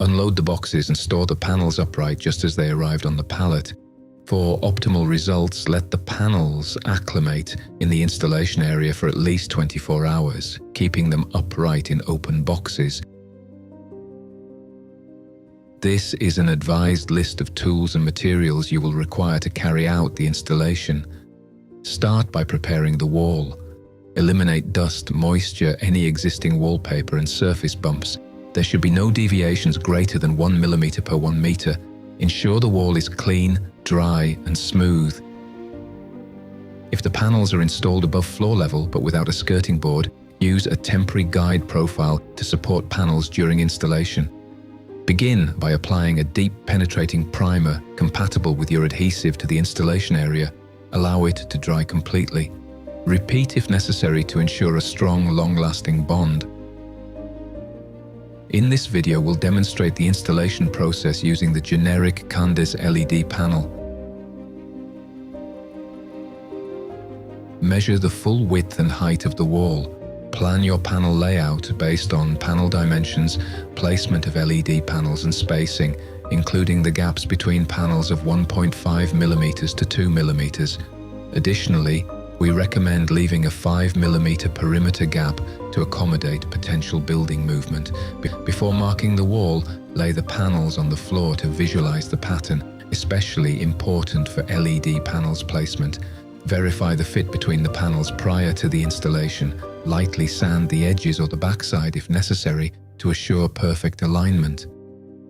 Unload the boxes and store the panels upright just as they arrived on the pallet. For optimal results, let the panels acclimate in the installation area for at least 24 hours, keeping them upright in open boxes. This is an advised list of tools and materials you will require to carry out the installation. Start by preparing the wall. Eliminate dust, moisture, any existing wallpaper and surface bumps. There should be no deviations greater than 1 mm per 1 meter. Ensure the wall is clean, dry and smooth. If the panels are installed above floor level but without a skirting board, use a temporary guide profile to support panels during installation. Begin by applying a deep penetrating primer compatible with your adhesive to the installation area. Allow it to dry completely. Repeat if necessary to ensure a strong, long-lasting bond. In this video, we'll demonstrate the installation process using the generic Kandes LED panel. Measure the full width and height of the wall. Plan your panel layout based on panel dimensions, placement of LED panels and spacing, including the gaps between panels of 1.5 mm to 2 mm. Additionally, we recommend leaving a 5 mm perimeter gap to accommodate potential building movement. Before marking the wall, lay the panels on the floor to visualize the pattern, especially important for LED panels placement. Verify the fit between the panels prior to the installation. Lightly sand the edges or the backside if necessary to assure perfect alignment.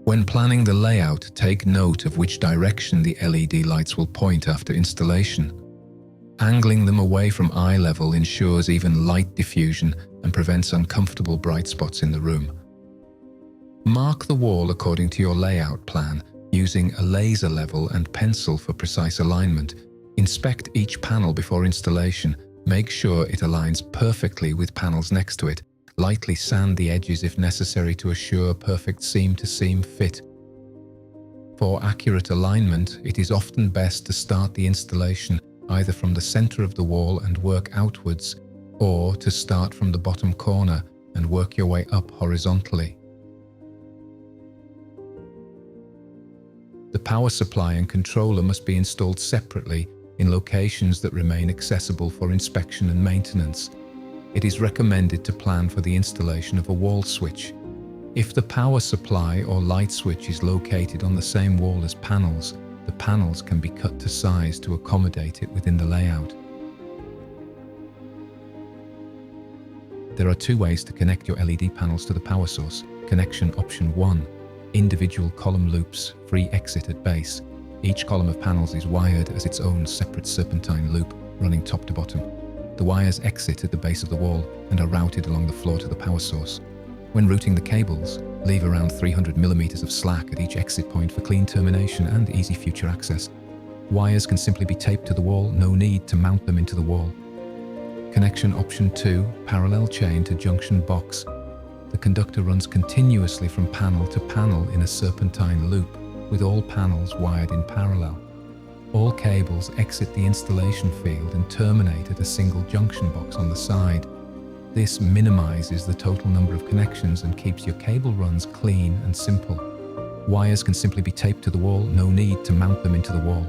When planning the layout, take note of which direction the LED lights will point after installation. Angling them away from eye level ensures even light diffusion and prevents uncomfortable bright spots in the room. Mark the wall according to your layout plan, using a laser level and pencil for precise alignment. Inspect each panel before installation. Make sure it aligns perfectly with panels next to it. Lightly sand the edges if necessary to assure perfect seam-to-seam fit. For accurate alignment, it is often best to start the installation either from the center of the wall and work outwards, or to start from the bottom corner and work your way up horizontally. The power supply and controller must be installed separately in locations that remain accessible for inspection and maintenance. It is recommended to plan for the installation of a wall switch. If the power supply or light switch is located on the same wall as panels, the panels can be cut to size to accommodate it within the layout. There are two ways to connect your LED panels to the power source. Connection option 1. Individual column loops, free exit at base. Each column of panels is wired as its own separate serpentine loop, running top to bottom. The wires exit at the base of the wall and are routed along the floor to the power source. When routing the cables, leave around 300 mm of slack at each exit point for clean termination and easy future access. Wires can simply be taped to the wall, no need to mount them into the wall. Connection option 2, parallel chain to junction box. The conductor runs continuously from panel to panel in a serpentine loop, with all panels wired in parallel. All cables exit the installation field and terminate at a single junction box on the side. This minimizes the total number of connections and keeps your cable runs clean and simple. Wires can simply be taped to the wall, no need to mount them into the wall.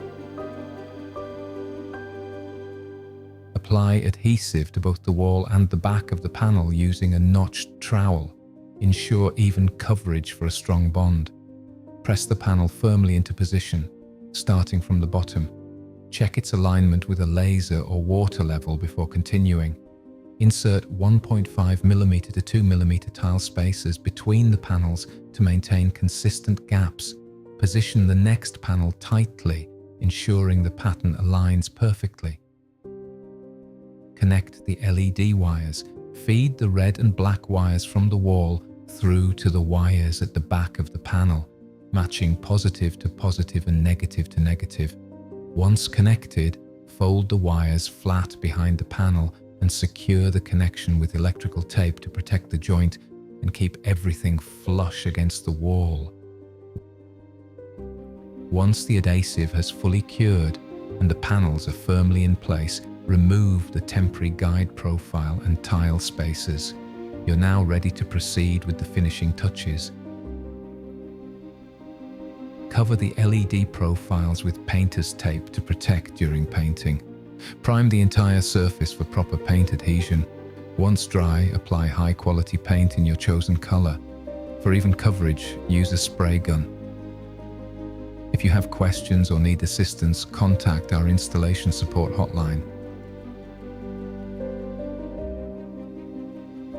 Apply adhesive to both the wall and the back of the panel using a notched trowel. Ensure even coverage for a strong bond. Press the panel firmly into position, starting from the bottom. Check its alignment with a laser or water level before continuing. Insert 1.5 mm to 2 mm tile spacers between the panels to maintain consistent gaps. Position the next panel tightly, ensuring the pattern aligns perfectly. Connect the LED wires. Feed the red and black wires from the wall through to the wires at the back of the panel, matching positive to positive and negative to negative. Once connected, fold the wires flat behind the panel and secure the connection with electrical tape to protect the joint and keep everything flush against the wall. Once the adhesive has fully cured and the panels are firmly in place, remove the temporary guide profile and tile spacers. You're now ready to proceed with the finishing touches. cover the LED profiles with painter's tape to protect during painting. Prime the entire surface for proper paint adhesion. Once dry, apply high-quality paint in your chosen color. For even coverage, use a spray gun. If you have questions or need assistance, contact our installation support hotline